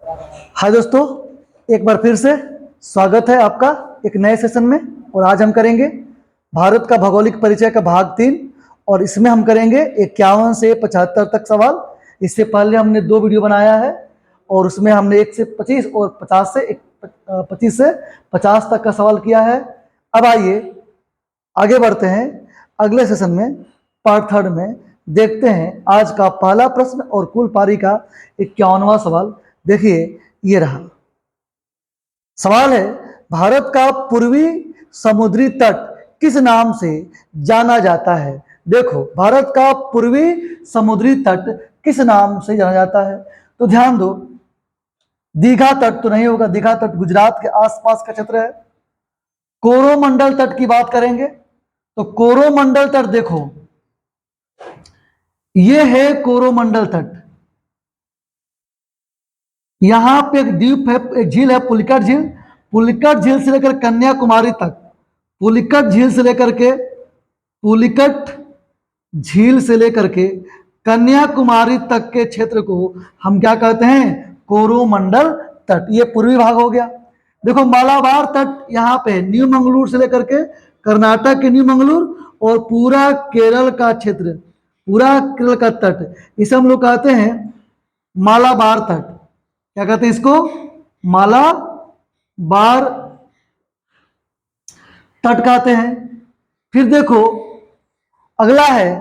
हाय दोस्तों, एक बार फिर से स्वागत है आपका एक नए सेशन में। और आज हम करेंगे भारत का भौगोलिक परिचय का भाग 3 और इसमें हम करेंगे 51 से 75 तक सवाल। इससे पहले हमने 2 वीडियो बनाया है और उसमें हमने 1 से 25 और 25 से 50 तक का सवाल किया है। अब आइए आगे बढ़ते हैं अगले सेशन में, पार्ट 3 में। देखते हैं आज का पहला प्रश्न और कुल पारी का 51वां सवाल। देखिए, ये रहा सवाल है, भारत का पूर्वी समुद्री तट किस नाम से जाना जाता है? देखो, भारत का पूर्वी समुद्री तट किस नाम से जाना जाता है? तो ध्यान दो, दीघा तट तो नहीं होगा, दीघा तट गुजरात के आसपास का क्षेत्र है। कोरोमंडल तट की बात करेंगे तो कोरोमंडल तट, देखो ये है कोरोमंडल तट। यहां पे एक द्वीप है, एक झील है पुलिकट झील। पुलिकट झील से लेकर कन्याकुमारी तक, पुलिकट झील से लेकर के कन्याकुमारी तक के क्षेत्र को हम क्या कहते हैं? कोरोमंडल तट। ये पूर्वी भाग हो गया। देखो, मालाबार तट यहाँ पे न्यू मंगलूर से लेकर के कर्नाटक के न्यू मंगलूर और पूरा केरल का क्षेत्र, पूरा केरल का तट, इसे हम लोग कहते हैं मालाबार तट। क्या कहते हैं इसको? मालाबार तट कहते हैं। फिर देखो, अगला है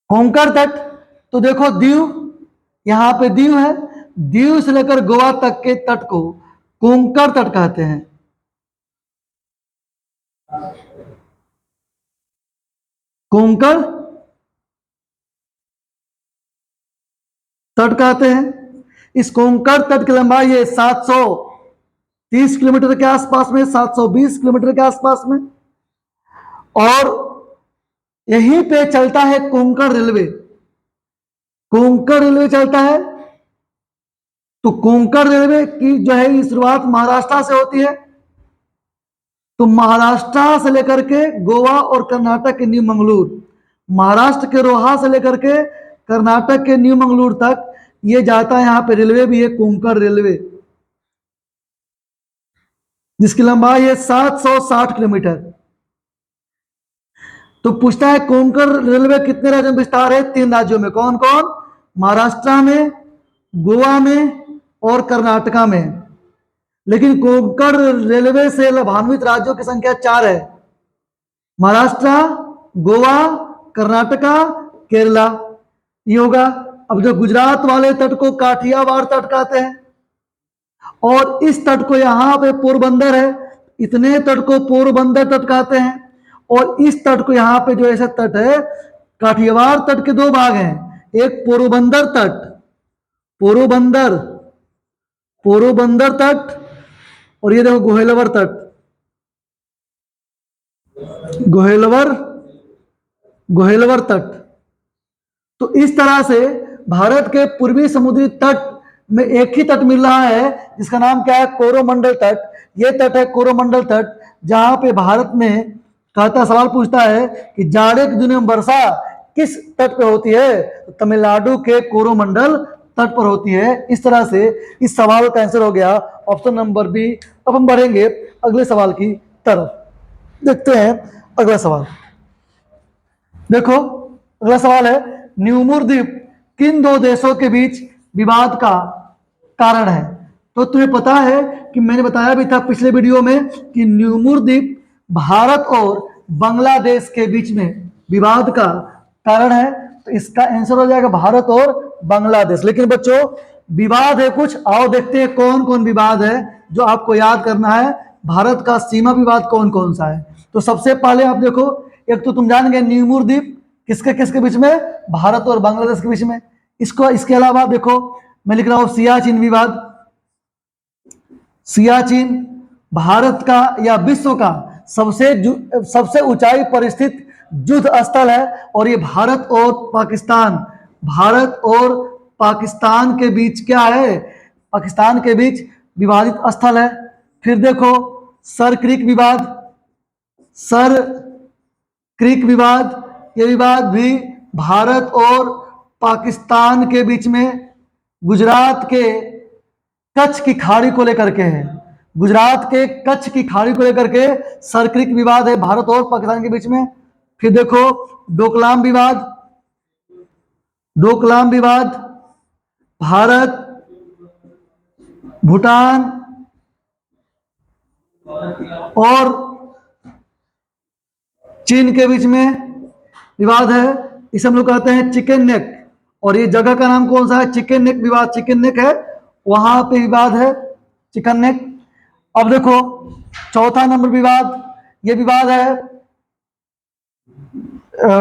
कोंकण तट। तो देखो, दीव, यहां पे दीव है, दीव से लेकर गोवा तक के तट को कोंकण तट कहते हैं। कोंकण तट कहते हैं। इस कोंकण तट की लंबाई है 730 किलोमीटर के आसपास में, 720 किलोमीटर के आसपास में। और यहीं पे चलता है कोंकण रेलवे। कोंकण रेलवे चलता है। तो कोंकण रेलवे की जो है ये शुरुआत महाराष्ट्र से होती है। तो महाराष्ट्र से लेकर के गोवा और कर्नाटक के न्यू मंगलूर, महाराष्ट्र के रोहा से लेकर के कर्नाटक के न्यू मंगलूर तक ये जाता है। यहां पे रेलवे भी है, कोंकण रेलवे, जिसकी लंबाई है 760 किलोमीटर। तो पूछता है कोंकण रेलवे कितने राज्यों में विस्तार है? 3 राज्यों में। कौन कौन? महाराष्ट्र में, गोवा में और कर्नाटका में। लेकिन कोंकण रेलवे से लाभान्वित राज्यों की संख्या 4 है, महाराष्ट्र, गोवा, कर्नाटका, केरला। ये होगा। अब जो गुजरात वाले तट को काठियावाड़ तट कहते हैं और इस तट को यहां पे पोरबंदर है, इतने तट को पोरबंदर तट कहते हैं। और इस तट को यहां पे जो ऐसा तट है, काठियावाड़ तट के 2 भाग हैं, एक पोरबंदर तट, पोरबंदर पोरबंदर तट, और ये देखो गोहेलवर तट, गोहेलवर तट। तो इस तरह से भारत के पूर्वी समुद्री तट में एक ही तट मिल रहा है जिसका नाम क्या है? कोरोमंडल तट। ये तट है कोरोमंडल तट, जहां पे भारत में कहता सवाल पूछता है कि जाड़े के दिनों में वर्षा किस तट पे होती है? तो तमिलनाडु के कोरोमंडल तट पर होती है। इस तरह से इस सवाल का आंसर हो गया ऑप्शन नंबर बी। अब हम बढ़ेंगे अगले सवाल की तरफ। देखते हैं अगला सवाल। देखो, अगला सवाल है, न्यूमुर द्वीप किन 2 देशों के बीच विवाद का कारण है? तो तुम्हें पता है कि मैंने बताया भी था पिछले वीडियो में कि न्यूमुर द्वीप भारत और बांग्लादेश के बीच में विवाद का कारण है। तो इसका आंसर हो जाएगा भारत और बांग्लादेश। लेकिन बच्चों, विवाद है कुछ, आओ देखते हैं कौन कौन विवाद है जो आपको याद करना है। भारत का सीमा विवाद कौन कौन सा है? तो सबसे पहले आप देखो, एक तो तुम जान गए न्यूमुर द्वीप किसके किसके बीच में? भारत और बांग्लादेश के बीच में। इसके अलावा देखो, मैं लिख रहा हूं सियाचिन विवाद। सियाचिन भारत का या विश्व का सबसे ऊंचाई पर स्थित युद्ध स्थल है और ये भारत और पाकिस्तान के बीच क्या है? पाकिस्तान के बीच विवादित स्थल है। फिर देखो, सर क्रीक विवाद, ये विवाद भी भारत और पाकिस्तान के बीच में गुजरात के कच्छ की खाड़ी को लेकर के है। गुजरात के कच्छ की खाड़ी को लेकर के सर्किक विवाद है भारत और पाकिस्तान के बीच में। फिर देखो डोकलाम विवाद, डोकलाम विवाद भारत भूटान और चीन के बीच में विवाद है, इसे हम लोग कहते हैं चिकन नेक। और ये जगह का नाम कौन सा है? चिकन नेक विवाद, चिकन नेक है, वहां पे विवाद है चिकन नेक। अब देखो चौथा नंबर विवाद, ये विवाद है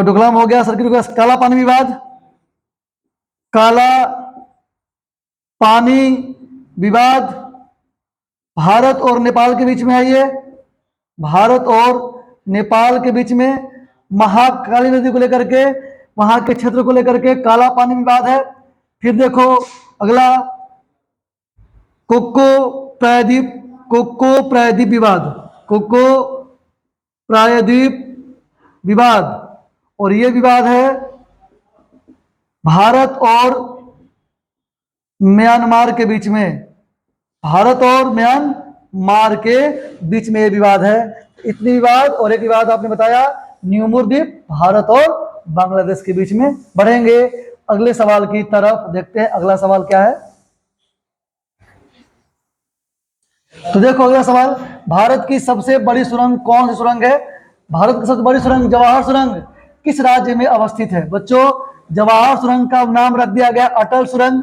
डोकलाम हो गया, सर्किट हो गया, काला पानी विवाद। काला पानी विवाद भारत और नेपाल के बीच में है। ये भारत और नेपाल के बीच में महाकाली नदी को लेकर के, वहां के क्षेत्र को लेकर के काला पानी विवाद है। फिर देखो अगला कोको प्रायद्वीप विवाद, कोको प्रायद्वीप विवाद, और ये विवाद है भारत और म्यांमार के बीच में, भारत और म्यांमार के बीच में ये विवाद है। इतने विवाद, और एक विवाद आपने बताया न्यूमुर द्वीप, भारत और बांग्लादेश के बीच में। बढ़ेंगे अगले सवाल की तरफ, देखते हैं अगला सवाल क्या है। तो देखो अगला सवाल, भारत की सबसे बड़ी सुरंग कौन सी सुरंग है? भारत की सबसे बड़ी सुरंग जवाहर सुरंग किस राज्य में अवस्थित है? बच्चों जवाहर सुरंग का नाम रख दिया गया अटल सुरंग।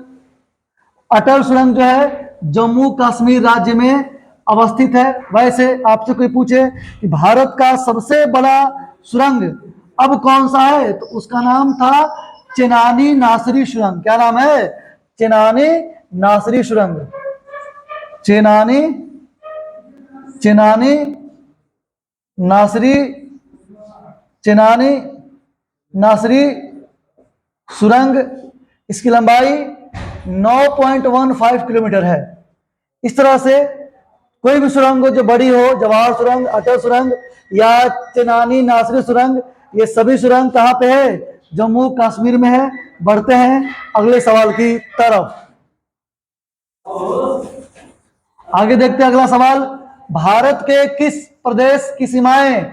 अटल सुरंग जो है जम्मू कश्मीर राज्य में अवस्थित है। वैसे आपसे कोई पूछे कि भारत का सबसे बड़ा सुरंग अब कौन सा है, तो उसका नाम था चेनानी नासरी सुरंग। क्या नाम है? चेनानी नासरी सुरंग। चेनानी नासरी सुरंग, इसकी लंबाई 9.15 किलोमीटर है। इस तरह से कोई भी सुरंग हो जो बड़ी हो, जवाहर सुरंग, अटल सुरंग या चेनानी नासरी सुरंग, ये सभी सुरंग कहाँ पे है? जम्मू कश्मीर में है। बढ़ते हैं अगले सवाल की तरफ, आगे देखते हैं अगला सवाल। भारत के किस प्रदेश की सीमाएं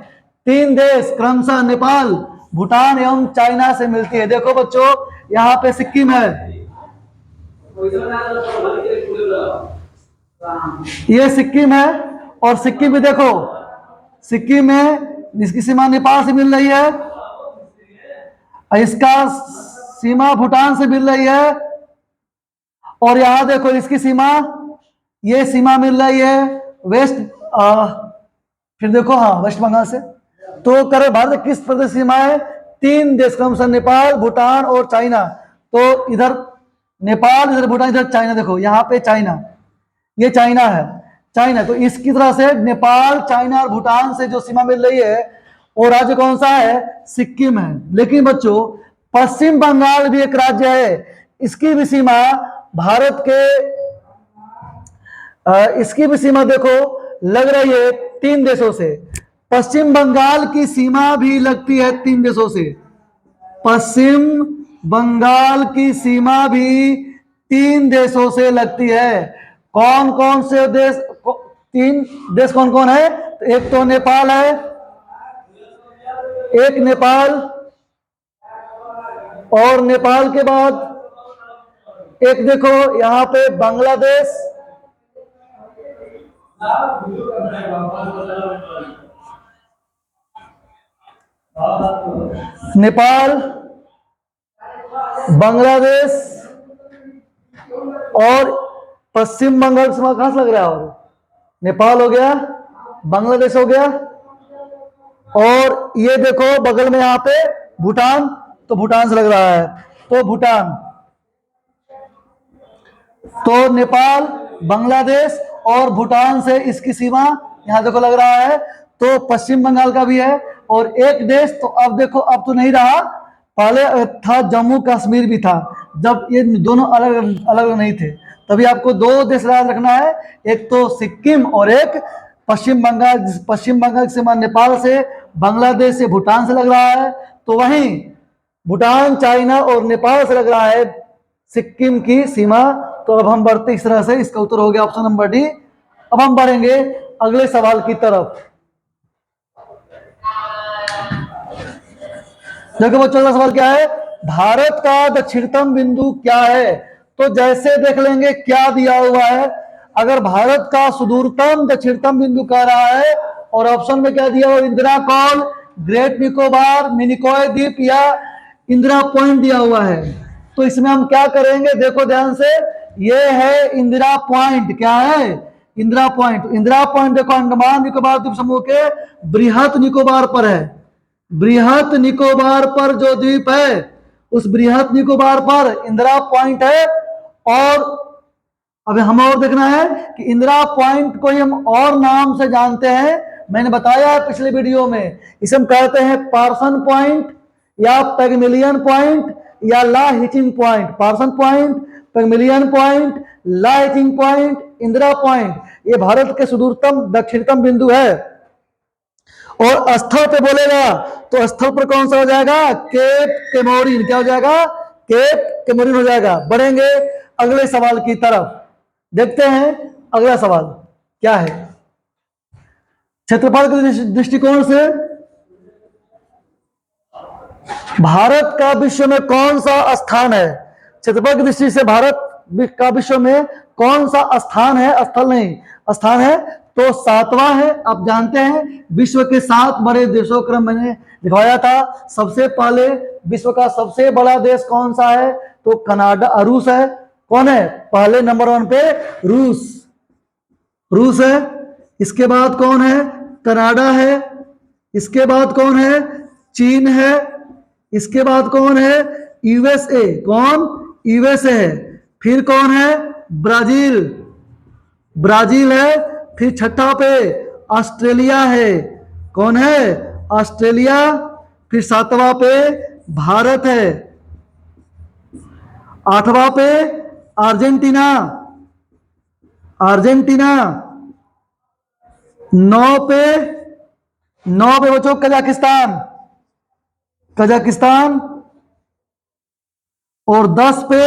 तीन देश क्रमशः नेपाल, भूटान एवं चाइना से मिलती है? देखो बच्चों यहाँ पे सिक्किम है, ये सिक्किम है, और सिक्किम में देखो सिक्किम में इसकी सीमा नेपाल से मिल रही है, इसका सीमा भूटान से मिल रही है, और यहां देखो इसकी सीमा, ये सीमा मिल रही है वेस्ट, फिर देखो हाँ वेस्ट बंगाल से। तो करे भारत किस प्रदेश सीमा है? तीन देश क्रमशः नेपाल, भूटान और चाइना। तो इधर नेपाल, इधर भूटान, इधर चाइना। देखो यहाँ पे चाइना, ये चाइना है, चाइना। तो इसकी तरह से नेपाल, चाइना और भूटान से जो सीमा मिल रही है वो राज्य कौन सा है? सिक्किम है। लेकिन बच्चों पश्चिम बंगाल भी एक राज्य है, इसकी भी सीमा भारत के इसकी भी सीमा देखो लग रही है तीन देशों से। पश्चिम बंगाल की सीमा भी लगती है तीन देशों से। पश्चिम बंगाल की सीमा भी तीन देशों से लगती है। कौन कौन से देश? तीन देश कौन कौन है? तो एक तो नेपाल है, एक नेपाल, और नेपाल के बाद एक देखो यहां पे बांग्लादेश, नेपाल, बांग्लादेश और पश्चिम बंगाल से कहां से लग रहा है? और नेपाल हो गया, बांग्लादेश हो गया, और ये देखो बगल में यहां पे भूटान, तो भूटान से लग रहा है। तो भूटान, तो नेपाल, बांग्लादेश और भूटान से इसकी सीमा यहां देखो लग रहा है। तो पश्चिम बंगाल का भी है, और एक देश तो अब देखो अब तो नहीं रहा, पहले था जम्मू कश्मीर भी था, जब ये दोनों अलग अलग नहीं थे। तभी आपको दो देश याद रखना है, एक तो सिक्किम और एक पश्चिम बंगाल। पश्चिम बंगाल की सीमा नेपाल से, बांग्लादेश से, भूटान से लग रहा है। तो वहीं भूटान, चाइना और नेपाल से लग रहा है सिक्किम की सीमा। तो अब हम बढ़ते इस तरह से, इसका उत्तर हो गया ऑप्शन नंबर डी। अब हम बढ़ेंगे अगले सवाल की तरफ। देखो बच्चों, अगला सवाल क्या है, भारत का दक्षिणतम बिंदु क्या है। तो जैसे देख लेंगे क्या दिया हुआ है। अगर भारत का सुदूरतम दक्षिणतम बिंदु कह रहा है और ऑप्शन में क्या दिया हुआ, इंदिरा कॉल, ग्रेट निकोबार, मिनिकॉय द्वीप या इंदिरा पॉइंट दिया हुआ है। तो इसमें हम क्या करेंगे, देखो ध्यान से, ये है इंदिरा पॉइंट। क्या है, इंदिरा पॉइंट। इंदिरा पॉइंट देखो अंडमान निकोबार द्वीप समूह के बृहत निकोबार पर है। बृहत निकोबार पर जो द्वीप है, उस बृहत निकोबार पर इंदिरा पॉइंट है। और अब हम और देखना है कि इंदिरा पॉइंट को ही हम और नाम से जानते हैं। मैंने बताया पिछले वीडियो में, इसे हम कहते हैं पार्सन पॉइंट या पैगमिलियन पॉइंट या ला हिचिंग पॉइंट। पार्सन पॉइंट, पैगमिलियन पॉइंट, ला हिचिंग पॉइंट, इंदिरा पॉइंट, ये भारत के सुदूरतम दक्षिणतम बिंदु है। और स्थल पे बोलेगा तो स्थल पर कौन सा हो जाएगा, केप केमोरिन। क्या हो जाएगा, केप केमोरिन हो जाएगा। बढ़ेंगे अगले सवाल की तरफ, देखते हैं अगला सवाल क्या है। क्षेत्रफल के दृष्टिकोण से भारत का विश्व में कौन सा स्थान है। क्षेत्रफल की दृष्टि से भारत का विश्व में कौन सा स्थान है, स्थल नहीं स्थान है, तो सातवां है। आप जानते हैं विश्व के 7 बड़े देशों का क्रम मैंने दिखाया था। सबसे पहले विश्व का सबसे बड़ा देश कौन सा है, तो कनाडा, रूस है। कौन है पहले नंबर 1 पे, रूस, रूस है। इसके बाद कौन है, कनाडा है। इसके बाद कौन है, चीन है। इसके बाद कौन है, यूएसए। कौन, यूएसए है। फिर कौन है, ब्राजील, ब्राजील है। फिर छठा पे ऑस्ट्रेलिया है। कौन है, ऑस्ट्रेलिया। फिर 7वां पे भारत है। 8वां पे अर्जेंटीना, अर्जेंटीना। 9 पे बच्चों कजाकिस्तान, कजाकिस्तान। और 10 पे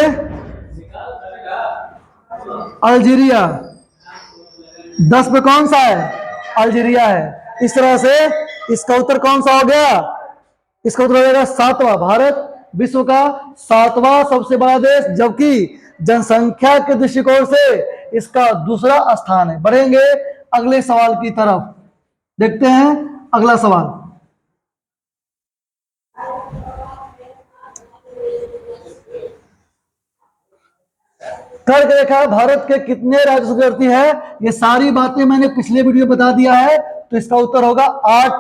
अल्जीरिया। 10 पे कौन सा है, अल्जीरिया है। इस तरह से इसका उत्तर कौन सा हो गया, इसका उत्तर हो जाएगा 7वां। भारत विश्व का 7वां सबसे बड़ा देश, जबकि जनसंख्या के दृष्टिकोण से इसका दूसरा स्थान है। बढ़ेंगे अगले सवाल की तरफ, देखते हैं अगला सवाल। करके देखा भारत के कितने राज्य है। ये सारी बातें मैंने पिछले वीडियो बता दिया है, तो इसका उत्तर होगा 8।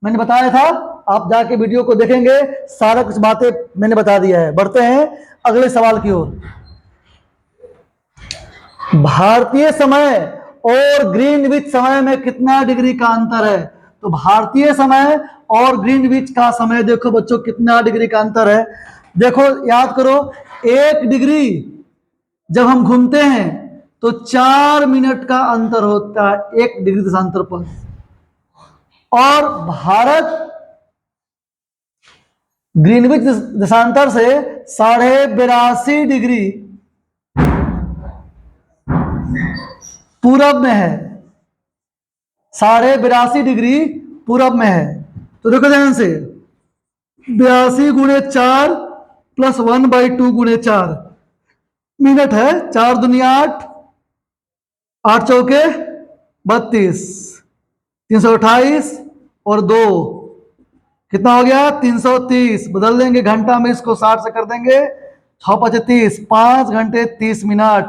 मैंने बताया था, आप जाके वीडियो को देखेंगे, सारा कुछ बातें मैंने बता दिया है। बढ़ते हैं अगले सवाल की ओर। भारतीय समय और ग्रीनविच समय में कितना डिग्री का अंतर है। तो भारतीय समय और ग्रीनविच का समय देखो बच्चों कितना डिग्री का अंतर है। देखो याद करो, 1 डिग्री जब हम घूमते हैं तो 4 मिनट का अंतर होता है 1 डिग्री देशांतर पर। और भारत ग्रीनविच देशांतर से 82.5 डिग्री पूरब में है। 82.5 डिग्री पूरब में है। तो देखो ध्यान से, 82 गुणे 4 प्लस 1/2 गुणे 4 मिनट है। 4 दुनिया 8, 8 चौके 32, 328 और 2 कितना हो गया, 330। बदल देंगे घंटा में, इसको 60 से कर देंगे, 6×5 = 30, 5 घंटे 30 मिनट।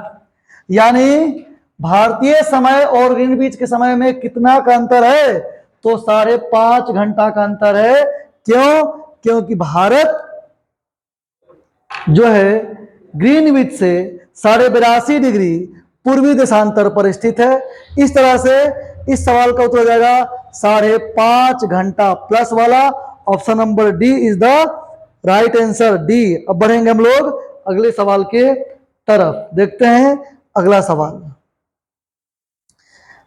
यानी भारतीय समय और ग्रीनविच के समय में कितना का अंतर है, तो 5.5 घंटा का अंतर है। क्यों, क्योंकि भारत जो है ग्रीनविच से 82.5 डिग्री पूर्वी देशांतर पर स्थित है। इस तरह से इस सवाल का उत्तर हो जाएगा 5.5 घंटा प्लस वाला। Option number D is the right answer, D. अब बढ़ेंगे हम लोग अगले सवाल के तरफ, देखते हैं अगला सवाल।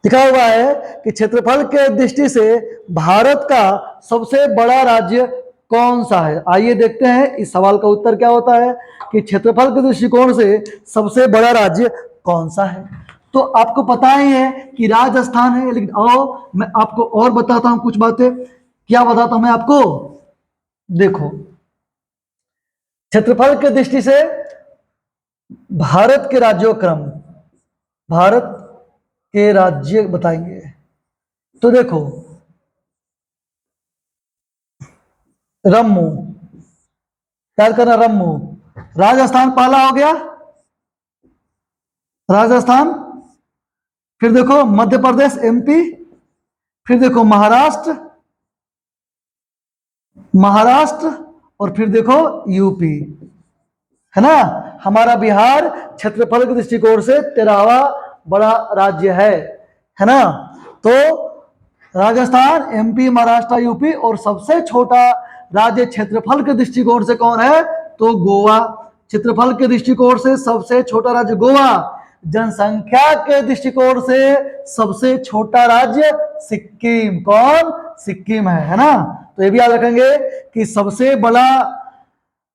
लिखा हुआ है कि क्षेत्रफल के दृष्टि से भारत का सबसे बड़ा राज्य कौन सा है? आइए देखते हैं इस सवाल का उत्तर क्या होता है कि क्षेत्रफल के दृष्टिकोण से सबसे बड़ा राज्य कौन सा है। तो आपको पता ही है कि राजस्थान है, लेकिन आओ मैं आपको और बताता हूं कुछ बातें। क्या बताता हूं मैं आपको? देखो, क्षेत्रफल की दृष्टि से भारत के राज्यों क्रम, भारत के राज्य बताएंगे। तो देखो, रम्मू, याद करना, रम्मू, राजस्थान पहला हो गया, राजस्थान। फिर देखो मध्य प्रदेश एमपी, फिर देखो महाराष्ट्र, महाराष्ट्र, और फिर देखो यूपी, है ना। हमारा बिहार क्षेत्रफल के दृष्टिकोण से 13वां बड़ा राज्य है ना। तो राजस्थान, एमपी, महाराष्ट्र, यूपी, और सबसे छोटा राज्य क्षेत्रफल के दृष्टिकोण से कौन है? तो गोवा। क्षेत्रफल के दृष्टिकोण से सबसे छोटा राज्य गोवा। जनसंख्या के दृष्टिकोण से सबसे छोटा राज्य सिक्किम। कौन? सिक्किम है ना। तो ये भी याद रखेंगे कि सबसे बड़ा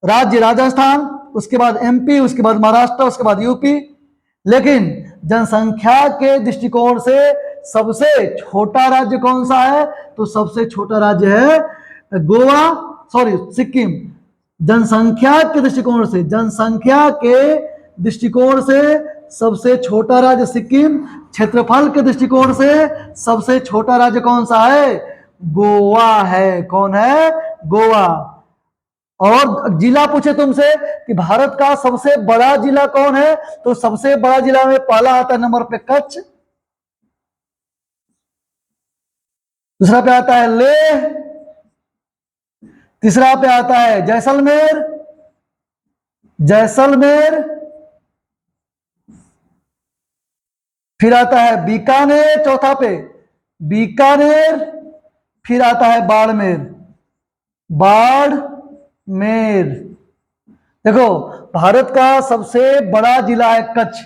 राज्य राजस्थान, उसके बाद एमपी, उसके बाद महाराष्ट्र, उसके बाद यूपी। लेकिन जनसंख्या के दृष्टिकोण से सबसे छोटा राज्य कौन सा है? तो सबसे छोटा राज्य है गोवा, सॉरी सिक्किम। जनसंख्या के दृष्टिकोण से, जनसंख्या के दृष्टिकोण से सबसे छोटा राज्य सिक्किम। क्षेत्रफल के दृष्टिकोण से सबसे छोटा राज्य कौन सा है? गोवा है। कौन है? गोवा। और जिला पूछे तुमसे कि भारत का सबसे बड़ा जिला कौन है, तो सबसे बड़ा जिला में पहला आता है नंबर पे कच्छ, दूसरा पे आता है लेह, तीसरा पे आता है जैसलमेर, जैसलमेर, फिर आता है बीकानेर, चौथा पे बीकानेर, फिर आता है बाड़मेर, बाड़मेर। देखो, भारत का सबसे बड़ा जिला है कच्छ,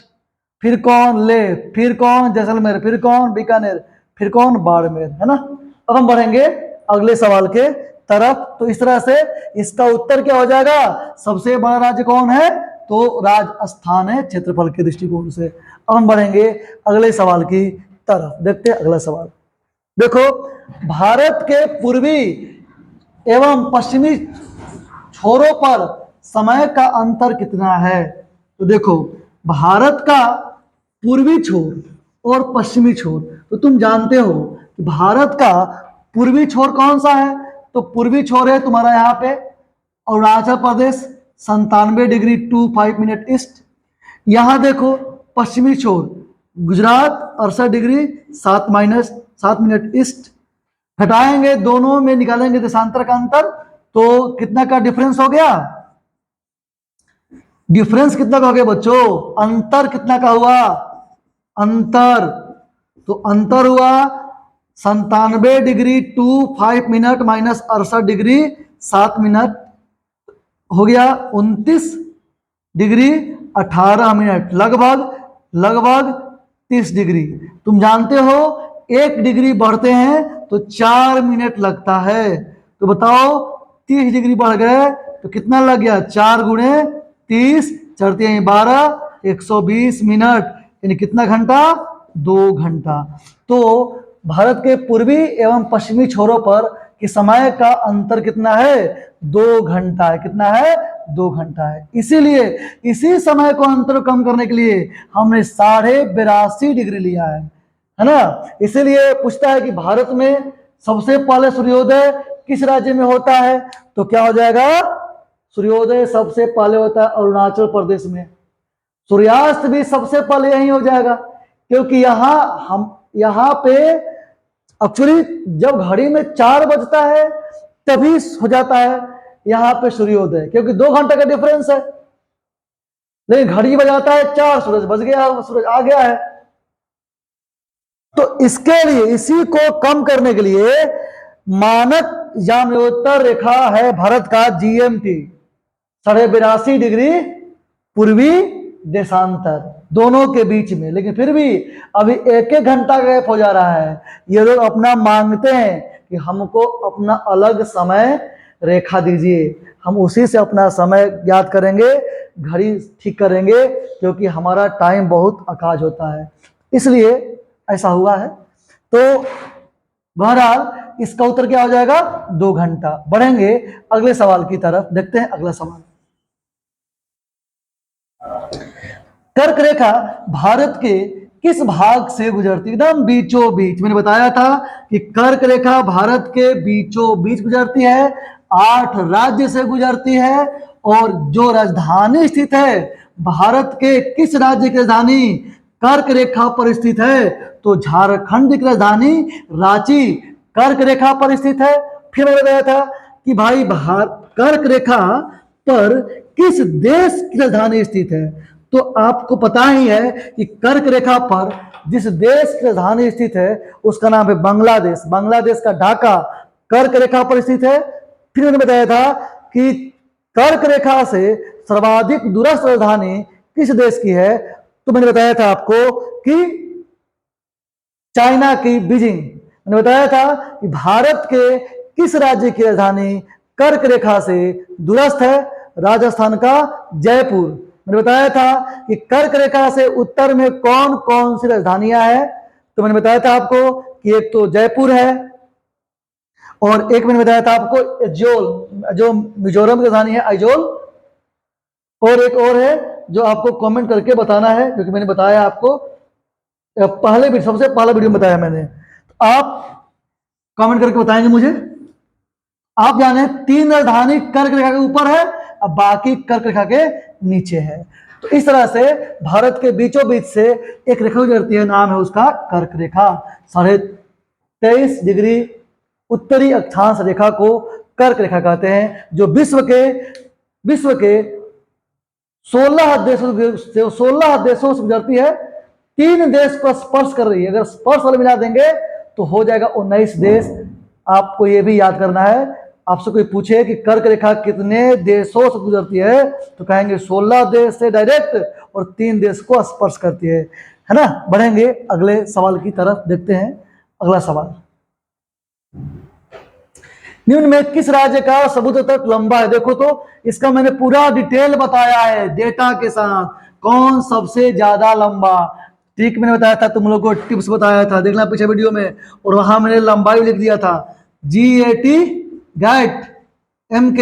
फिर कौन? लेह, फिर कौन? जैसलमेर, फिर कौन? बीकानेर, फिर कौन? बाड़मेर, है ना। अब हम बढ़ेंगे अगले सवाल के तरफ। तो इस तरह से इसका उत्तर क्या हो जाएगा? सबसे बड़ा राज्य कौन है? तो राजस्थान है क्षेत्रफल के दृष्टिकोण से। अब हम बढ़ेंगे अगले सवाल की तरफ। देखते हैं अगला सवाल। देखो, भारत के पूर्वी एवं पश्चिमी छोरों पर समय का अंतर कितना है? तो देखो, भारत का पूर्वी छोर और पश्चिमी छोर, तो तुम जानते हो कि भारत का पूर्वी छोर कौन सा है? तो पूर्वी छोर है तुम्हारा यहाँ पे Arunachal Pradesh 97 degree 25 minute east. यहां देखो पश्चिमी छोर गुजरात 68 डिग्री 7 मिनट ईस्ट। घटाएंगे दोनों में, निकालेंगे देशांतर का अंतर, तो कितना का डिफरेंस हो गया? डिफरेंस कितना का हो गया बच्चों? अंतर कितना का हुआ? अंतर, तो अंतर हुआ 97 degree 25 minute minus 68 degree 7 minute, हो गया 29 डिग्री 18 मिनट, लगभग लगभग 30 डिग्री। तुम जानते हो 1 डिग्री बढ़ते हैं तो 4 मिनट लगता है। तो बताओ 30 डिग्री बढ़ गए तो कितना लग गया? 4 गुणे 30, चढ़ते हैं 12, 120 मिनट, यानी कितना घंटा? 2 घंटा। तो भारत के पूर्वी एवं पश्चिमी छोरों पर कि समय का अंतर कितना है? 2 घंटा है। कितना है? 2 घंटा है। इसीलिए इसी समय को अंतर कम करने के लिए हमने 82.5 डिग्री लिया है ना। इसीलिए पूछता है कि भारत में सबसे पहले सूर्योदय किस राज्य में होता है? तो क्या हो जाएगा? सूर्योदय सबसे पहले होता है अरुणाचल प्रदेश में। सूर्यास्त भी सबसे पहले यही हो जाएगा, क्योंकि यहाँ पे एक्चुअली जब घड़ी में 4 बजता है तभी हो जाता है यहाँ पे सूर्योदय, क्योंकि 2 घंटे का डिफरेंस है। लेकिन घड़ी बजाता है 4, सूरज बज गया, सूरज आ गया है। तो इसके लिए, इसी को कम करने के लिए मानक याम्योत्तर रेखा है भारत का जीएमटी 82.5 डिग्री पूर्वी देशांतर दोनों के बीच में। लेकिन फिर भी अभी 1-1 घंटा गैप हो जा रहा है। ये लोग अपना मांगते हैं कि हमको अपना अलग समय रेखा दीजिए, हम उसी से अपना समय ज्ञात करेंगे, घड़ी ठीक करेंगे, क्योंकि हमारा टाइम बहुत अकाज होता है, इसलिए ऐसा हुआ है। तो बहरहाल इसका उत्तर क्या हो जाएगा? 2 घंटा। बढ़ेंगे अगले सवाल की तरफ, देखते हैं अगला सवाल। कर्क रेखा भारत के किस भाग से गुजरती है? एकदम बीचों बीच। मैंने बताया था कि कर्क रेखा भारत के बीचों बीच गुजरती है, 8 राज्य से गुजरती है, और जो राजधानी स्थित है, भारत के किस राज्य की राजधानी कर्क रेखा पर स्थित है? तो झारखंड की राजधानी रांची कर्क रेखा पर स्थित है। फिर मैंने बताया था कि भाई कर्क रेखा पर किस देश की राजधानी स्थित है? तो आपको पता ही है कि कर्क रेखा पर जिस देश की राजधानी स्थित है उसका नाम है बांग्लादेश। बांग्लादेश का ढाका कर्क रेखा पर स्थित है। फिर मैंने बताया था कि कर्क रेखा से सर्वाधिक दूरस्थ राजधानी किस देश की है? तो मैंने बताया था आपको कि चाइना की बीजिंग। मैंने बताया था कि भारत के किस राज्य की राजधानी कर्क रेखा से दूरस्थ है? राजस्थान का जयपुर। मैंने बताया था कि कर्क रेखा से उत्तर में कौन कौन सी राजधानियां हैं? तो मैंने बताया था आपको कि एक तो जयपुर है, और एक मैंने बताया था आपको एजोल, जो मिजोरम की राजधानी है आइजोल, और एक और है जो आपको कमेंट करके बताना है, क्योंकि मैंने बताया आपको पहले भी, सबसे पहला वीडियो में बताया मैंने। तो आप कमेंट करके बताएंगे मुझे। आप जाने 3 राजधानी कर्क रेखा के ऊपर है, अब बाकी कर्क रेखा के नीचे है। तो इस तरह से भारत के बीचों बीच से एक रेखा गुजरती है, नाम है उसका कर्क रेखा। 23.5 डिग्री उत्तरी अक्षांश रेखा को कर्क रेखा कहते हैं, जो विश्व के 16 देशों से गुजरती है। 3 देश को स्पर्श कर रही है। अगर स्पर्श वाले मिला देंगे तो हो जाएगा 19 देश। आपको यह भी याद करना है, आपसे कोई पूछे कि कर्क रेखा कितने देशों से गुजरती है, तो कहेंगे 16 देश से डायरेक्ट, और 3 देश को स्पर्श करती है ना। बढ़ेंगे अगले सवाल की तरफ, देखते हैं अगला सवाल। निम्न में किस राज्य का समुद्र तट लंबा है? देखो तो इसका मैंने पूरा डिटेल बताया है डेटा के साथ, कौन सबसे ज्यादा लंबा। ठीक, मैंने बताया था, तुम लोग को टिप्स बताया था, देखना पीछे वीडियो में, और वहां मैंने लंबाई लिख दिया था, GAT गैट, MK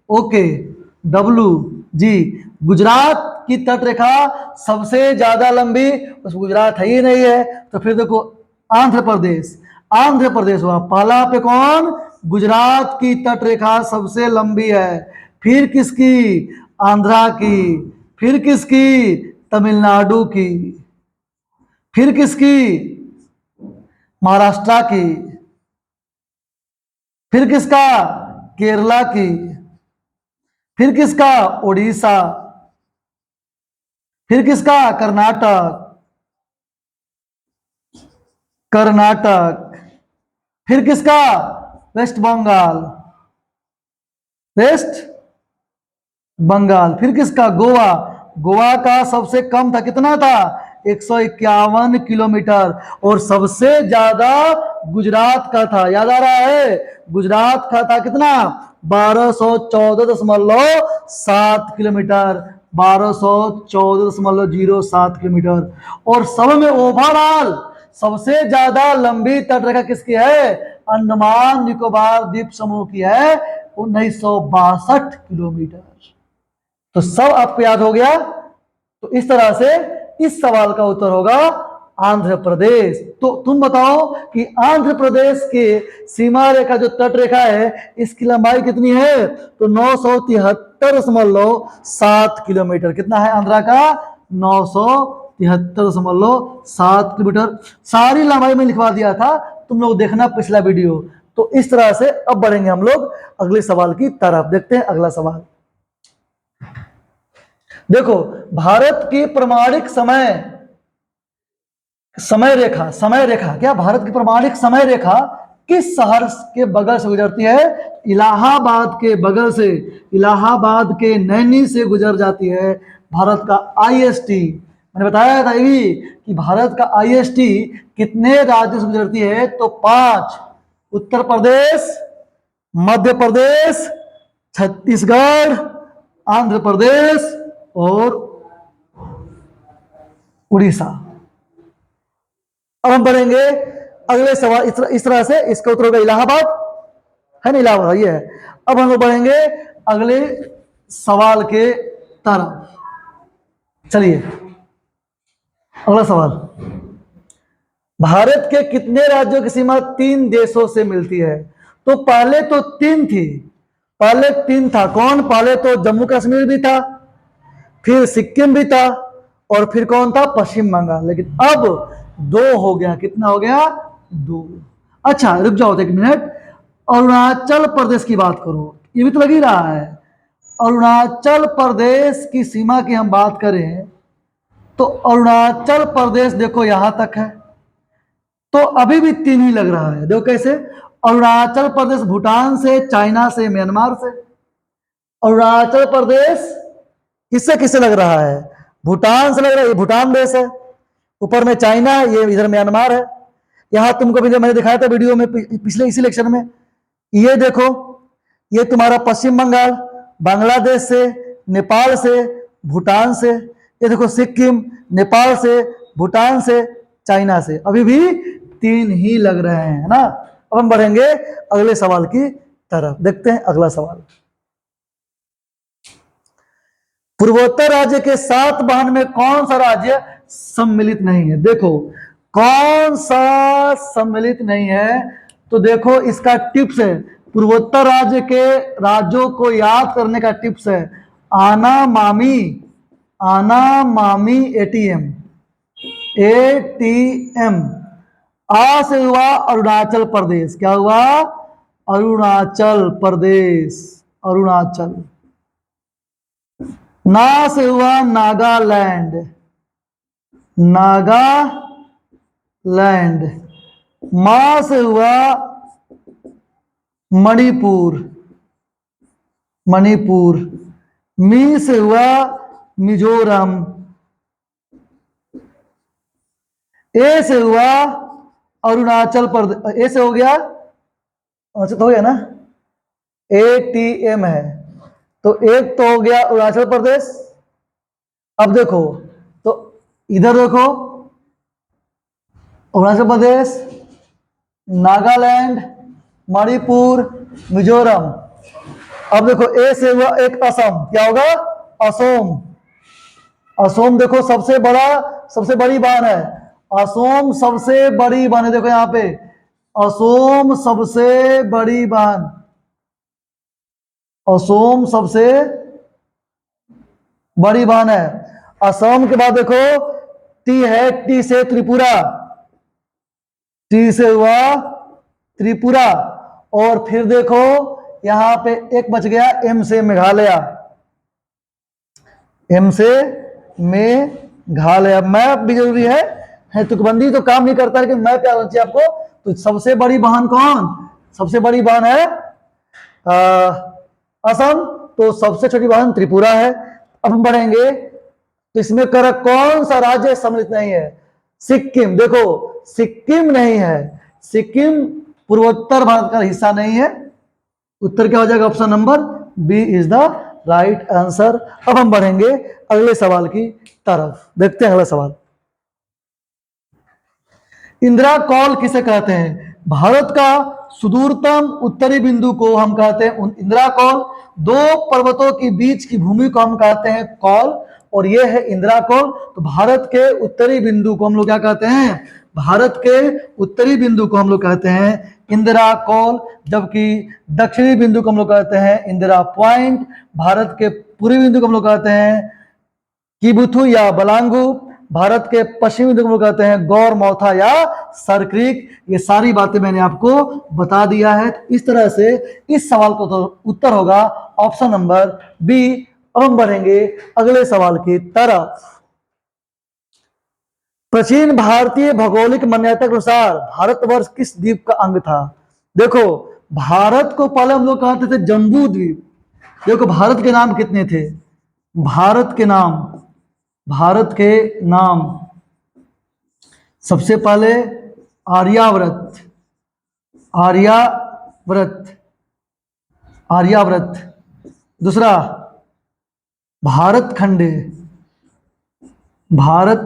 ओके, WG। गुजरात की तट रेखा सबसे ज्यादा लंबी, उस गुजरात है ही नहीं है, तो फिर देखो आंध्र प्रदेश हुआ पहला पे। कौन? गुजरात की तट रेखा सबसे लंबी है। फिर किसकी? आंध्रा की। फिर किसकी? तमिलनाडु की। फिर किसकी? महाराष्ट्र की। फिर किसका? केरला की। फिर किसका? ओडिशा। फिर किसका? कर्नाटक। फिर किसका? वेस्ट बंगाल। फिर किसका? गोवा का सबसे कम था, कितना था? 151 किलोमीटर। और सबसे ज्यादा गुजरात का था, याद आ रहा है? गुजरात का था कितना? 1214.7 किलोमीटर, 1214.07 किलोमीटर। और सब में ओवरऑल सबसे ज्यादा लंबी तटरेखा किसकी है? अंडमान निकोबार द्वीप समूह की है, 1962 किलोमीटर। तो सब आपको याद हो गया। तो इस तरह से इस सवाल का उत्तर होगा आंध्र प्रदेश। तो तुम बताओ कि आंध्र प्रदेश के सीमा रेखा जो तट रेखा है, इसकी लंबाई कितनी है? तो 973.7 किलोमीटर। कितना है आंध्रा का? 973.7 किलोमीटर। सारी लंबाई में लिखवा दिया था, तुम लोग देखना पिछला वीडियो। तो इस तरह से अब बढ़ेंगे हम लोग अगले सवाल की तरफ, देखते हैं अगला सवाल। देखो, भारत की प्रमाणिक समय रेखा क्या? भारत की प्रमाणिक समय रेखा किस शहर के बगल से गुजरती है? इलाहाबाद के बगल से, इलाहाबाद के नैनी से गुजर जाती है भारत का IST। मैंने बताया था ये कि भारत का IST कितने राज्यों से गुजरती है? तो 5, उत्तर प्रदेश, मध्य प्रदेश, छत्तीसगढ़, आंध्र प्रदेश और उड़ीसा। अब हम पढ़ेंगे अगले सवाल इस तरह से, इसका उत्तर होगा इलाहाबाद, है ना, इलाहाबाद ये है। अब हम लोग बढ़ेंगे अगले सवाल के तरफ। चलिए अगला सवाल, भारत के कितने राज्यों की सीमा 3 देशों से मिलती है? तो पहले तो 3 थी, पहले 3 था। कौन? पहले तो जम्मू कश्मीर भी था, फिर सिक्किम भी था, और फिर कौन था? पश्चिम बंगाल। लेकिन अब 2 हो गया। कितना हो गया? 2। अच्छा रुक जाओ 1 मिनट, अरुणाचल प्रदेश की बात करो, ये भी तो लग ही रहा है। अरुणाचल प्रदेश की सीमा की हम बात करें तो अरुणाचल प्रदेश देखो यहां तक है, तो अभी भी 3 ही लग रहा है। देखो कैसे, अरुणाचल प्रदेश भूटान से, चाइना से, म्यांमार से। अरुणाचल प्रदेश किससे किससे लग रहा है? भूटान से लग रहा है, ये भूटान देश है, ऊपर में चाइना है, ये इधर म्यांमार है। यहां तुमको भी मैंने दिखाया था वीडियो में पिछले इसी लेक्चर में, ये देखो, ये तुम्हारा पश्चिम बंगाल, बांग्लादेश से, नेपाल से, भूटान से। ये देखो सिक्किम, नेपाल से, भूटान से, चाइना से। अभी भी 3 ही लग रहे हैं, है ना। अब हम बढ़ेंगे अगले सवाल की तरफ। देखते हैं अगला सवाल, पूर्वोत्तर राज्य के 7 वाहन में कौन सा राज्य सम्मिलित नहीं है? देखो कौन सा सम्मिलित नहीं है, तो देखो इसका टिप्स है, पूर्वोत्तर राज्य के राज्यों को याद करने का टिप्स है, आना मामी, आना मामी एटीएम, एटीएम। आ से हुआ अरुणाचल प्रदेश, क्या हुआ? अरुणाचल प्रदेश, अरुणाचल। ना से हुआ नागालैंड, नागालैंड। मा से हुआ मणिपुर, मणिपुर। मी से हुआ मिजोरम। ए से हुआ अरुणाचल प्रदेश, ए से हो गया, अच्छा तो हो गया ना, एटीएम है, तो एक तो हो गया अरुणाचल प्रदेश। अब देखो तो इधर देखो, अरुणाचल प्रदेश, नागालैंड, मणिपुर, मिजोरम। अब देखो ए से हुआ एक असम, क्या होगा? असोम। असोम देखो सबसे बड़ी बांध है, असोम सबसे बड़ी बांध है, देखो यहां पे असोम सबसे बड़ी बांध, असोम सबसे बड़ी बांध है। असम के बाद देखो टी है, टी से त्रिपुरा, टी से हुआ त्रिपुरा। और फिर देखो यहां पे एक बच गया, एम से मेघालय, एम से मेघालय। मैप भी जरूरी है, तुकबंदी तो काम नहीं करता, लेकिन मैप क्या होना चाहिए आपको। तो सबसे बड़ी वाहन कौन? सबसे बड़ी वाहन है असम, तो सबसे छोटी वाहन त्रिपुरा है। अब हम बढ़ेंगे, तो इसमें कर कौन सा राज्य सम्मिलित नहीं है? सिक्किम। देखो सिक्किम नहीं है, सिक्किम पूर्वोत्तर भारत का हिस्सा नहीं है। उत्तर क्या हो जाएगा? Option number b is the right answer. अब हम बढ़ेंगे अगले सवाल की तरफ। देखते हैं अगला सवाल, इंदिरा कौल किसे कहते हैं? भारत का सुदूरतम उत्तरी बिंदु को हम कहते हैं इंदिरा कौल। 2 पर्वतों के बीच की भूमि को हम कहते हैं कौल, और यह है इंदिरा कौल। तो भारत के उत्तरी बिंदु को हम लोग क्या कहते हैं? भारत के उत्तरी बिंदु को हम लोग कहते हैं इंदिरा कौल, जबकि दक्षिणी बिंदु को हम लोग कहते हैं इंदिरा पॉइंट। भारत के पूर्वी बिंदु को हम लोग कहते हैं किबुथु या बलांगू। भारत के पश्चिमी बिंदु को हम लोग कहते हैं गौर मौथा या सरक्रीक। ये सारी बातें मैंने आपको बता दिया है। तो इस तरह से इस सवाल का तो उत्तर होगा ऑप्शन नंबर बी। अब हम बढ़ेंगे अगले सवाल की तरफ, प्राचीन भारतीय भौगोलिक मान्यता के अनुसार भारतवर्ष किस द्वीप का अंग था? देखो भारत को पहले हम लोग कहते थे जम्बू द्वीप। देखो भारत के नाम कितने थे? भारत के नाम, भारत के नाम सबसे पहले आर्यावर्त, आर्यावर्त। आर्यावर्त। दूसरा भारत खंड, भारत,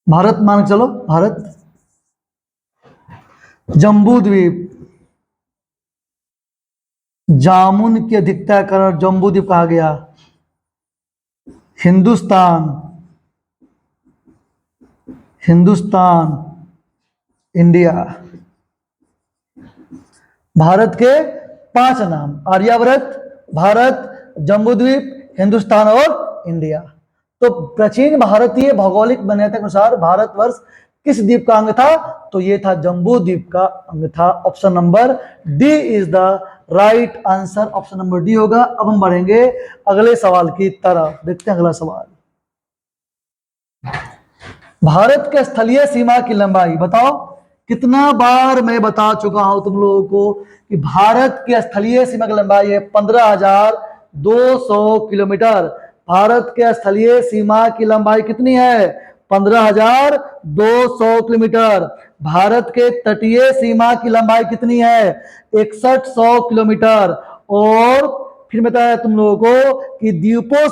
भारत मान के चलो, भारत। जम्बू द्वीप, जामुन की अधिकता के कारण जम्बू द्वीप कहा गया। हिंदुस्तान, हिंदुस्तान, इंडिया। भारत के 5 नाम, आर्यावर्त, भारत, जम्बूद्वीप, हिंदुस्तान और इंडिया। तो प्राचीन भारतीय भौगोलिक मान्यता के अनुसार भारतवर्ष किस द्वीप का अंग था? तो ये था जम्बू द्वीप का अंग था। Option number D is the right answer, option number D होगा। अब हम बढ़ेंगे अगले सवाल की तरफ। देखते हैं अगला सवाल। भारत के स्थलीय सीमा की लंबाई बताओ। कितना बार मैं बता चुका हूं तुम लोगों को कि भारत के स्थलीय सीमा की लंबाई है 15,200 किलोमीटर। भारत के स्थलीय सीमा की लंबाई कितनी है? 15,200 किलोमीटर। भारत के तटीय सीमा की लंबाई कितनी है? 6100 किलोमीटर। और फिर बताया तुम लोगों को कि द्वीपों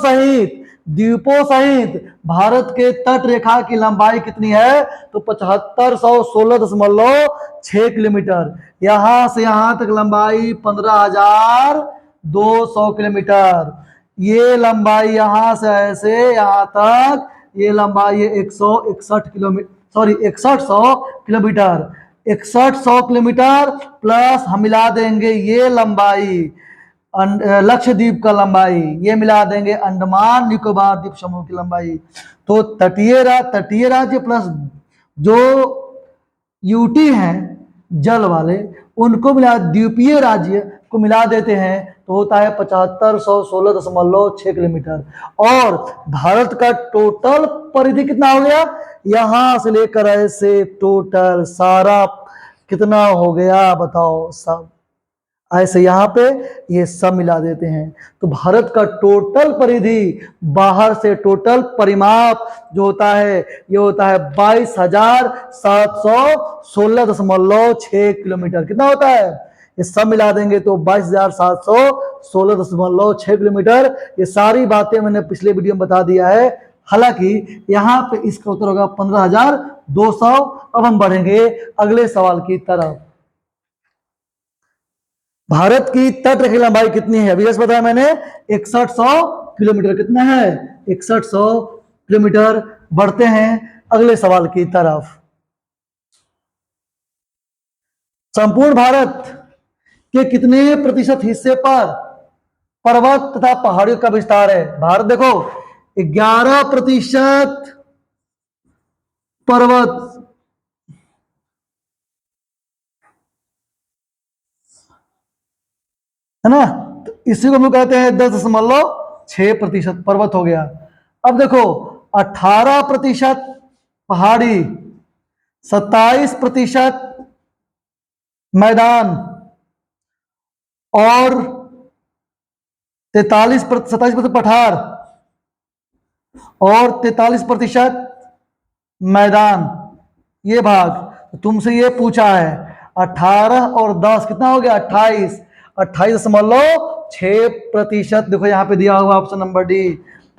सहित भारत के तट रेखा की लंबाई कितनी है? तो 7516.6 किलोमीटर। यहां से यहां तक लंबाई 15,200 किलोमीटर। ये लंबाई यहां से ऐसे यहां तक, ये लंबाई है 161 kilometre, sorry 6100 kilometre. 6100 kilometre plus हम मिला देंगे ये लंबाई लक्षद्वीप का लंबाई, ये मिला देंगे अंडमान निकोबार द्वीप समूह की लंबाई। तो तटीय राज्य प्लस जो यूटी हैं जल वाले, उनको मिला द्वीपीय राज्य को मिला देते हैं तो होता है 7516.6 किलोमीटर। और भारत का टोटल परिधि कितना हो गया? यहां से लेकर ऐसे टोटल सारा कितना हो गया बताओ? सब ऐसे यहां पे ये सब मिला देते हैं तो भारत का टोटल परिधि, बाहर से टोटल परिमाप जो होता है ये होता है 22,716.6 किलोमीटर। कितना होता है? ये सब मिला देंगे तो 22,716.6 किलोमीटर। ये सारी बातें मैंने पिछले वीडियो में बता दिया है। हालांकि यहाँ पे इसका उत्तर होगा 15,200। अब हम बढ़ेंगे अगले सवाल की तरफ। भारत की तट रेखा लंबाई कितनी है? अभी जैसे बताया मैंने 6100 किलोमीटर। कितना है? 6100 किलोमीटर। बढ़ते हैं अगले सवाल की तरफ। संपूर्ण भारत के कितने प्रतिशत हिस्से पर पर्वत तथा पहाड़ियों का विस्तार है? भारत देखो 11% पर्वत, है ना? तो इसी को हम लोग कहते हैं 10.6% पर्वत हो गया। अब देखो 18% पहाड़ी, 27% मैदान और 27% पठार और 43% मैदान। ये भाग तुमसे ये पूछा है 18 और 10 कितना हो गया? 28। 28.6%। देखो यहाँ पे दिया हुआ ऑप्शन नंबर डी।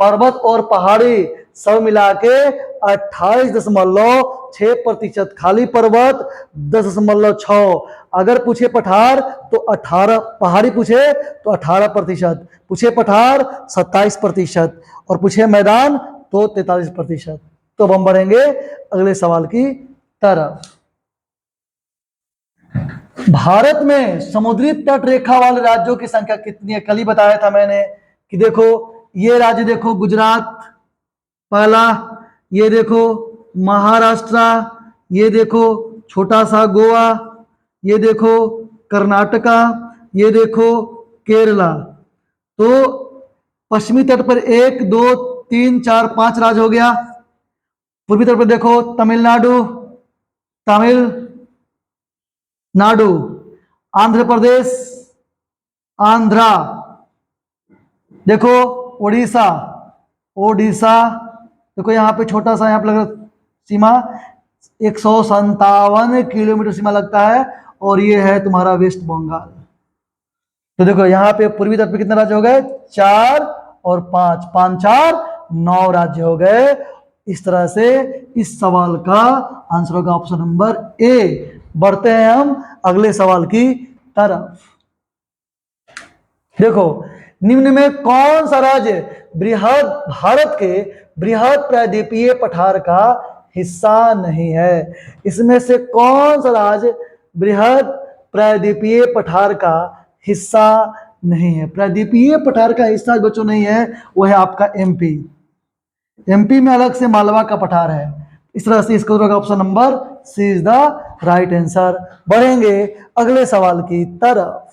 पर्वत और पहाड़ी सब मिला के 28.6%। खाली पर्वत 10.6। अगर पूछे पठार तो 18, पहाड़ी पूछे तो 18%, पूछे पठार 27% और पूछे मैदान तो 43%। तो अब हम बढ़ेंगे अगले सवाल की तरफ। भारत में समुद्री तट रेखा वाले राज्यों की संख्या कितनी है? कल ही बताया था मैंने कि देखो ये राज्य देखो, गुजरात पहला, ये देखो महाराष्ट्र, ये देखो छोटा सा गोवा, ये देखो कर्नाटका, ये देखो केरला। तो पश्चिमी तट पर 1 2 3 4 5 राज्य हो गया। पूर्वी तट पर देखो तमिलनाडु, तमिलनाडु, आंध्र प्रदेश, आंध्रा, देखो उड़ीसा, ओडिशा, देखो यहाँ पे छोटा सा यहाँ पे लग सीमा 157 किलोमीटर सीमा लगता है। और ये है तुम्हारा वेस्ट बंगाल। तो देखो यहाँ पे पूर्वी तट पे कितने राज्य हो गए, 4 और 5, 5 4 9 राज्य हो गए। इस तरह से इस सवाल का आंसर होगा ऑप्शन नंबर ए। बढ़ते हैं हम अगले सवाल की तरफ। देखो, निम्न में कौन सा राज्य बृहद भारत के बृहद प्रायद्वीपीय पठार का हिस्सा नहीं है? इसमें से कौन सा राज्य बृहद प्रायद्वीपीय पठार का हिस्सा नहीं है? प्रायद्वीपीय पठार का हिस्सा बच्चों नहीं है, वो है आपका एमपी। एमपी में अलग से मालवा का पठार है। इस तरह से इसका option number c is the right answer. बढ़ेंगे अगले सवाल की तरफ।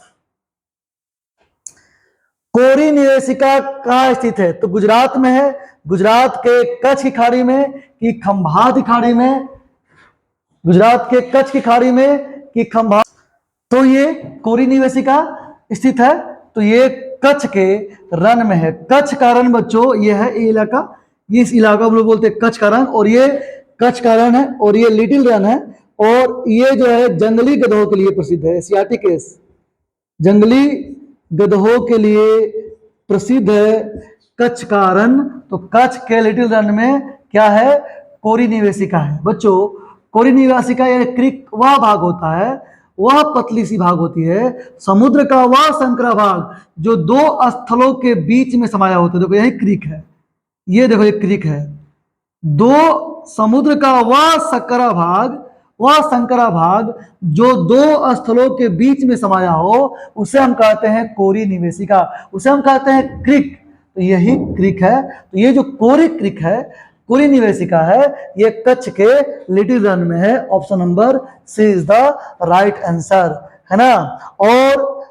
कोरी निवेशिका कहाँ स्थित है? तो गुजरात में है। गुजरात के कच्छ की खाड़ी में कि खंभात की खाड़ी में? गुजरात के कच्छ की खाड़ी में कि खंभात? तो ये कोरी निवेशिका स्थित है, तो ये कच्छ के रण में है। कच्छ का रण बच्चों ये है, ये इलाका, इस इलाका हम लोग बोलते हैं कच्छ का रण, और ये कच्छ का रण है, और ये लिटिल रण है, और ये जो है जंगली गधों के लिए प्रसिद्ध है। एशियाटिक केस जंगली गधों के लिए प्रसिद्ध है कच्छ का रण। तो कच्छ के लिटिल रण में क्या है? कोरी निवेशिका है। बच्चों, कोरी निवेशिका ये क्रीक वह भाग होता है, वह पतली सी भाग होती है समुद्र का वह संकरा भाग जो दो स्थलों के बीच में समाया होता है। देखो यही क्रीक है, ये देखो ये क्रीक है। दो समुद्र का वह सकरा भाग, वह संकरा भाग जो दो स्थलों के बीच में समाया हो, उसे हम कहते हैं कोरी निवेशिका, उसे हम कहते हैं क्रीक। तो यही क्रीक है। तो ये जो कोरी क्रीक है, कोरी निवेशिका है, ये कच्छ के लिटिल रन में है। Option number c is the right answer, है ना। और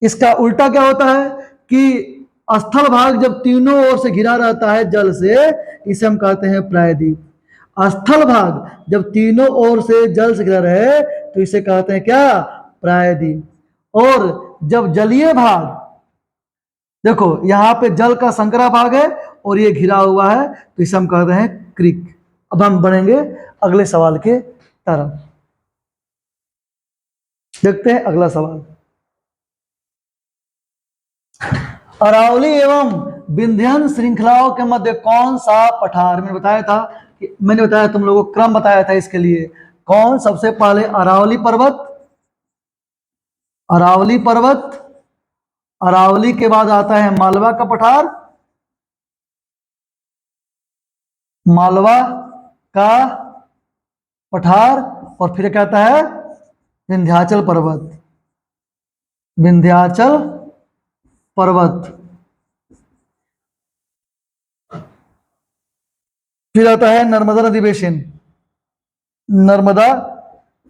इसका उल्टा क्या होता है कि स्थल भाग जब तीनों ओर से घिरा रहता है जल से, इसे हम कहते हैं प्रायद्वीप। स्थल भाग जब तीनों ओर से जल से घिरा रहे तो इसे कहते हैं क्या? प्रायद्वीप। और जब जलीय भाग, देखो यहां पे जल का संकरा भाग है और ये घिरा हुआ है, तो इसे हम कहते हैं क्रीक। अब हम बढ़ेंगे अगले सवाल के तरफ। देखते हैं अगला सवाल। अरावली एवं विंध्यन श्रृंखलाओं के मध्य कौन सा पठार? मैंने बताया था कि मैंने बताया तुम लोगों को क्रम बताया था इसके लिए। कौन सबसे पहले? अरावली पर्वत, अरावली पर्वत, अरावली के बाद आता है मालवा का पठार, मालवा का पठार, और फिर क्या आता है? विंध्याचल पर्वत, विंध्याचल पर्वत। फिर आता है नर्मदा नदी बेसिन, नर्मदा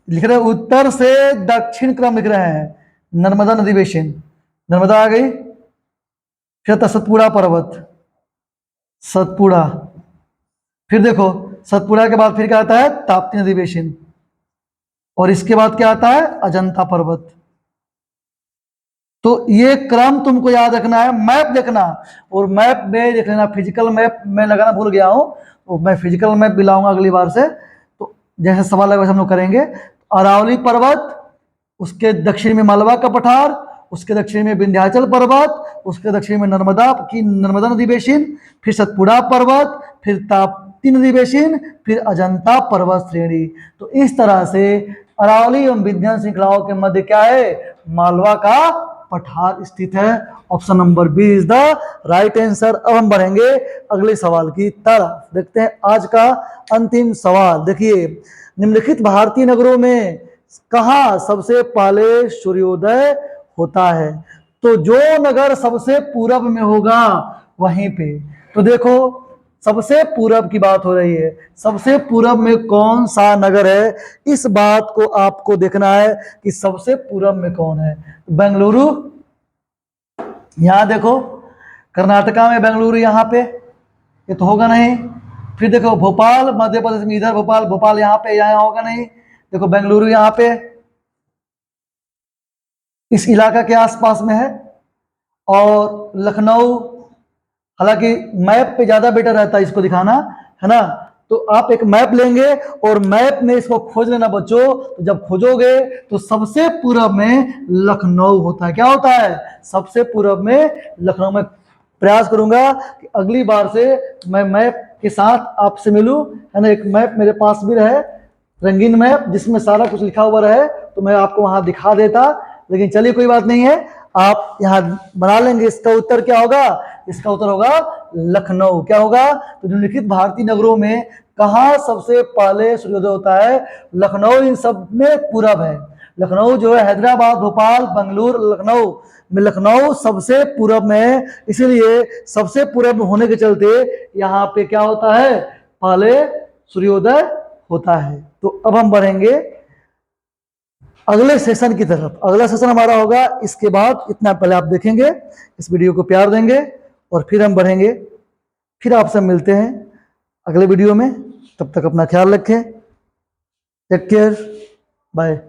लिख रहे हैं, उत्तर से दक्षिण क्रम लिख रहे हैं, नर्मदा नदी बेसिन, नर्मदा आ गई। फिर आता सतपुड़ा पर्वत, सतपुड़ा। फिर देखो सतपुड़ा के बाद फिर क्या आता है? ताप्ती नदी बेसिन, और इसके बाद क्या आता है? अजंता पर्वत। तो ये क्रम तुमको याद रखना है, मैप देखना, और मैप में देख लेना। फिजिकल मैप मैं लगाना भूल गया हूं, तो मैं फिजिकल मैप भी लाऊंगा अगली बार से। तो जैसे सवाल लगे वैसे हम लोग करेंगे। अरावली पर्वत, उसके दक्षिण में मालवा का पठार, उसके दक्षिण में विंध्याचल पर्वत, उसके दक्षिण में नर्मदा नदी बेसिन, फिर सतपुड़ा पर्वत, फिर ताप्ती नदी बेसिन, फिर अजंता पर्वत श्रेणी। तो इस तरह से अरावली एवं विंध्य श्रृंखलाओं के मध्य क्या है? मालवा का पठार स्थित है। Option number b is the right answer. अब हम बढ़ेंगे अगले सवाल की तरफ। देखते हैं आज का अंतिम सवाल। देखिए, निम्नलिखित भारतीय नगरों में कहाँ सबसे पहले सूर्योदय होता है? तो जो नगर सबसे पूरब में होगा वहीं पे। तो देखो सबसे पूरब की बात हो रही है, सबसे पूरब में कौन सा नगर है, इस बात को आपको देखना है कि सबसे पूरब में कौन है। बेंगलुरु, यहां देखो कर्नाटका में बेंगलुरु, यहां पे ये तो होगा नहीं। फिर देखो भोपाल, मध्य प्रदेश में इधर भोपाल, भोपाल यहाँ पे, यहाँ होगा नहीं। देखो बेंगलुरु यहाँ पे इस इलाका के आसपास में है। और लखनऊ, हालांकि मैप पे ज्यादा बेटर रहता है इसको दिखाना, है ना। तो आप एक मैप लेंगे और मैप में इसको खोज लेना बच्चों। तो जब खोजोगे तो सबसे पूरब में लखनऊ होता है। क्या होता है? सबसे पूरब में लखनऊ। में प्रयास करूंगा कि अगली बार से मैं मैप के साथ आपसे मिलूं, है ना। एक मैप मेरे पास भी रहे, रंगीन मैप जिसमें सारा कुछ लिखा हुआ रहे, तो मैं आपको वहां दिखा देता। लेकिन चलिए कोई बात नहीं है, आप यहाँ बना लेंगे। इसका उत्तर क्या होगा? इसका उत्तर होगा लखनऊ। क्या होगा? तो निम्नलिखित भारतीय नगरों में कहाँ सबसे पहले सूर्योदय होता है? लखनऊ इन सब में पूरब है। लखनऊ जो है हैदराबाद, भोपाल, बंगलुरु, लखनऊ में लखनऊ सबसे पूरब में है। इसीलिए सबसे पूरब में होने के चलते यहाँ पे क्या होता है? पहले सूर्योदय होता है। तो अब हम बढ़ेंगे अगले सेशन की तरफ। अगला सेशन हमारा होगा इसके बाद। इतना पहले आप देखेंगे, इस वीडियो को प्यार देंगे और फिर हम बढ़ेंगे। फिर आपसे मिलते हैं अगले वीडियो में। तब तक अपना ख्याल रखें। Take care, bye.